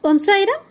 ஓம் Sairam,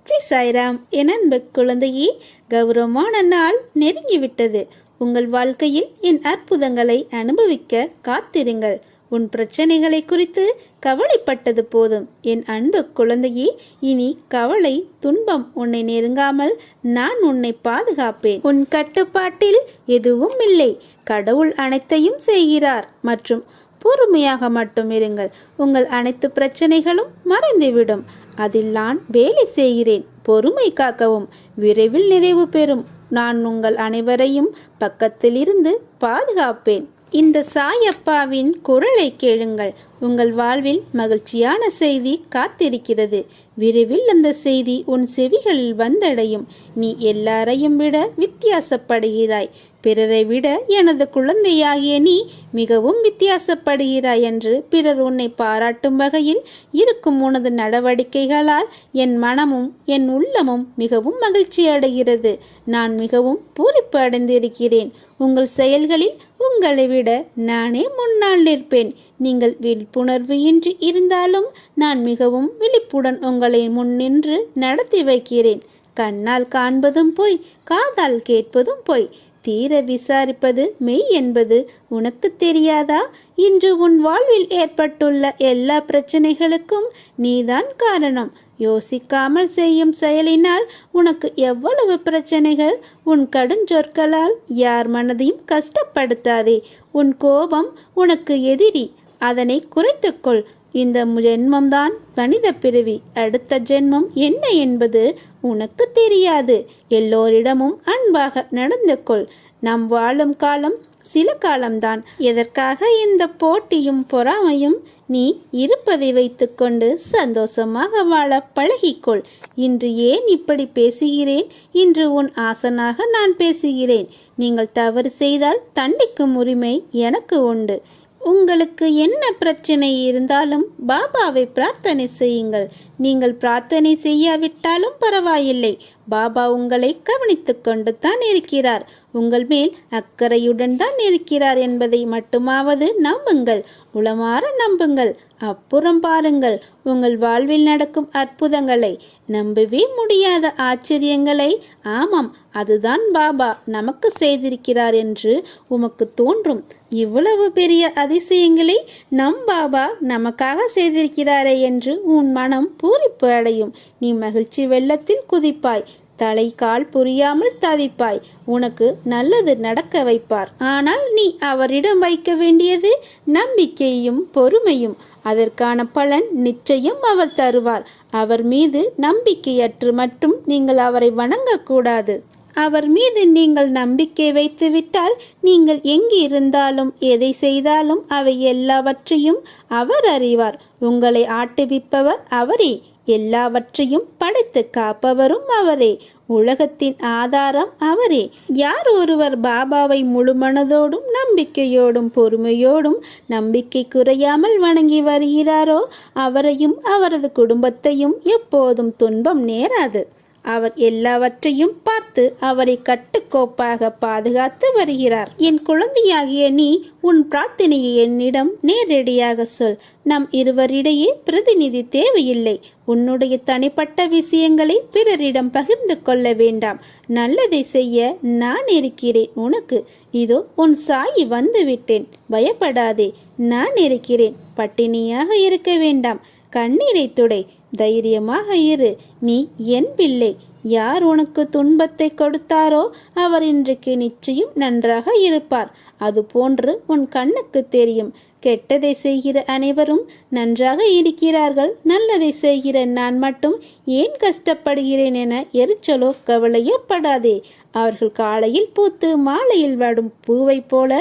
G Sairam. என் அன்பு குழந்தையே, கௌரவமான நாள் நெருங்கிவிட்டது. உங்கள் வாழ்க்கையில் என் அற்புதங்களை அனுபவிக்க காத்திருங்கள். உன் பிரச்சனைகளை குறித்து கவலைப்பட்டது போதும். என் அன்பு குழந்தையே, இனி கவலை, துன்பம் உன்னை நெருங்காமல் நான் உன்னை பாதுகாப்பேன். உன் கட்டுப்பாட்டில் எதுவும் இல்லை. கடவுள் அனைத்தையும் செய்கிறார். மற்றும் பொறுமையாக மட்டும் இருங்கள். உங்கள் அனைத்து பிரச்சனைகளும் மறைந்துவிடும். அதில் நான் வேலை செய்கிறேன். பொறுமை காக்கவும். விரைவில் நிறைவு பெறும். நான் உங்கள் அனைவரையும் பக்கத்தில் இருந்து பாதுகாப்பேன். இந்த சாயப்பாவின் குரலை கேளுங்கள். உங்கள் வாழ்வில் மகிழ்ச்சியான செய்தி காத்திருக்கிறது. விரைவில் அந்த செய்தி உன் செவிகளில் வந்தடையும். நீ எல்லாரையும் விட வித்தியாசப்படுகிறாய். பிறரை விட எனது குழந்தையாகிய நீ மிகவும் வித்தியாசப்படுகிறாய் என்று பிறர் உன்னை பாராட்டும் வகையில் இருக்கும் உனது நடவடிக்கைகளால் என் மனமும் என் உள்ளமும் மிகவும் மகிழ்ச்சி அடைகிறது. நான் மிகவும் பூரிப்பு அடைந்திருக்கிறேன். உங்கள் செயல்களில் உங்களை விட நானே முன்னால் நிற்பேன். நீங்கள் விழிப்புணர்வு இன்றி இருந்தாலும் நான் மிகவும் விழிப்புடன் உங்களை முன்னின்று நடத்தி வைக்கிறேன். கண்ணால் காண்பதும் போய், காதால் கேட்பதும் போய், தீர விசாரிப்பது மெய் என்பது உனக்கு தெரியாதா? இன்று உன் வாழ்வில் ஏற்பட்டுள்ள எல்லா பிரச்சனைகளுக்கும் நீதான் காரணம். யோசிக்காமல் செய்யும் செயலினால் உனக்கு எவ்வளவு பிரச்சனைகள். உன் கடுஞ்சொற்களால் யார் மனதையும் கஷ்டப்படுத்தாதே. உன் கோபம் உனக்கு எதிரி. அதனை குறைத்துக்கொள். இந்த ஜென்மம்தான் மனித பிறவி. அடுத்த ஜென்மம் என்ன என்பது உனக்கு தெரியாது. எல்லோரிடமும் அன்பாக நடந்து கொள். நாம் வாழும் காலம் சில காலம்தான். எதற்காக இந்த போட்டியும் பொறாமையும்? நீ இருப்பதை வைத்துக்கொண்டு சந்தோஷமாக வாழ பழகிக்கொள். இன்று ஏன் இப்படி பேசுகிறேன்? இன்று உன் ஆசனாக நான் பேசுகிறேன். நீங்கள் தவறு செய்தால் தண்டிக்கும் உரிமை எனக்கு உண்டு. உங்களுக்கு என்ன பிரச்சனை இருந்தாலும் பாபாவை பிரார்த்தனை செய்யுங்கள். நீங்கள் பிரார்த்தனை செய்யாவிட்டாலும் பரவாயில்லை. பாபா உங்களை கவனித்து கொண்டு தான் இருக்கிறார். உங்கள் மேல் அக்கறையுடன் தான் இருக்கிறார் என்பதை மட்டுமாவது நம்புங்கள். உளமாற நம்புங்கள். அப்புறம் பாருங்கள் உங்கள் வாழ்வில் நடக்கும் அற்புதங்களை. நம்பவே முடியாத ஆச்சரியங்களை. ஆமாம், அதுதான் பாபா நமக்கு செய்திருக்கிறார் என்று உமக்கு தோன்றும். இவ்வளவு பெரிய அதிசயங்களை நம் பாபா நமக்காக செய்திருக்கிறாரே என்று உன் மனம் பூரிப்பு அடையும். நீ மகிழ்ச்சி வெள்ளத்தில் குதிப்பாய். தலை கால் புரியாமல் தவிப்பாய். உனக்கு நல்லது நடக்க வைப்பார். ஆனால் நீ அவரிடம் வைக்க வேண்டியது நம்பிக்கையும் பொறுமையும். அதற்கான பலன் நிச்சயம் அவர் தருவார். அவர் மீது நம்பிக்கையற்று மட்டும் நீங்கள் அவரை வணங்கக்கூடாது. அவர் மீது நீங்கள் நம்பிக்கை வைத்துவிட்டால் நீங்கள் எங்கு இருந்தாலும் எதை செய்தாலும் அவை எல்லாவற்றையும் அவர் அறிவார். உங்களை ஆட்டுவிப்பவர் அவரே. எல்லாவற்றையும் படைத்து காப்பவரும் அவரே. உலகத்தின் ஆதாரம் அவரே. யார் ஒருவர் பாபாவை முழு மனதோடும் நம்பிக்கையோடும் பொறுமையோடும் நம்பிக்கை குறையாமல் வணங்கி வருகிறாரோ அவரையும் அவரது குடும்பத்தையும் எப்போதும் துன்பம் நேராது. அவர் எல்லாவற்றையும் பார்த்து அவரை கட்டுக்கோப்பாக பாதுகாத்து வருகிறார். என் குழந்தையாகிய நீ உன் பிரார்த்தனையை என்னிடம் நேரடியாக சொல். நம் இருவரிடையே பிரதிநிதி தேவையில்லை. உன்னுடைய தனிப்பட்ட விஷயங்களை பிறரிடம் பகிர்ந்து கொள்ள வேண்டாம். நல்லதை செய்ய நான் இருக்கிறேன் உனக்கு. இதோ உன் சாயி வந்து விட்டேன். பயப்படாதே, நான் இருக்கிறேன். பட்டினியாக இருக்க வேண்டாம். கண்ணீரை துடை. தைரியமாக இரு. நீ என் பிள்ளை. யார் உனக்கு துன்பத்தை கொடுத்தாரோ அவர் இன்றைக்கு நிச்சயம் நன்றாக இருப்பார். அதுபோன்று உன் கண்ணுக்கு தெரியும். கெட்டதை செய்கிற அனைவரும் நன்றாக இருக்கிறார்கள். நல்லதை செய்கிற நான் மட்டும் ஏன் கஷ்டப்படுகிறேன் என எரிச்சலோ கவலையோ படாதே. அவர்கள் காலையில் பூத்து மாலையில் வாடும் பூவை போல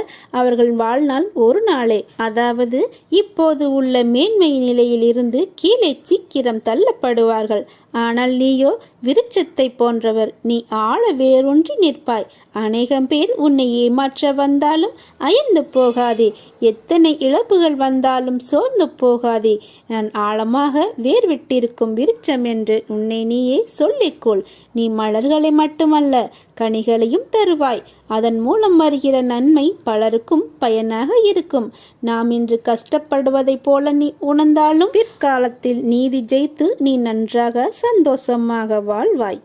அவர்கள் வாழ்நாள் ஒரு நாளே. அதாவது இப்போது உள்ள மேன்மை நிலையில் இருந்து கீழே சீக்கிரம் தள்ளப்படுவார்கள். ஆனால் நீயோ விருட்சத்தை போன்றவர். நீ ஆழ வேரூன்றி நிற்பாய். அநேகம் பேர் உன்னை ஏமாற்ற வந்தாலும் அயர்ந்து போகாதே. எத்தனை இழப்புகள் வந்தாலும் சோர்ந்து போகாதே. நான் ஆழமாக வேர் விட்டிருக்கும் விருட்சம் என்று உன்னை நீயே சொல்லிக்கொள். நீ மலர்களை மட்டுமல்ல, கனிகளையும் தருவாய். அதன் மூலம் வருகிற நன்மை பலருக்கும் பயனாக இருக்கும். நாம் இன்று கஷ்டப்படுவதைப் போல நீ உணர்ந்தாலும் பிற்காலத்தில் நீதி ஜெயித்து நீ நன்றாக சந்தோஷமாக வாழ்வாய்.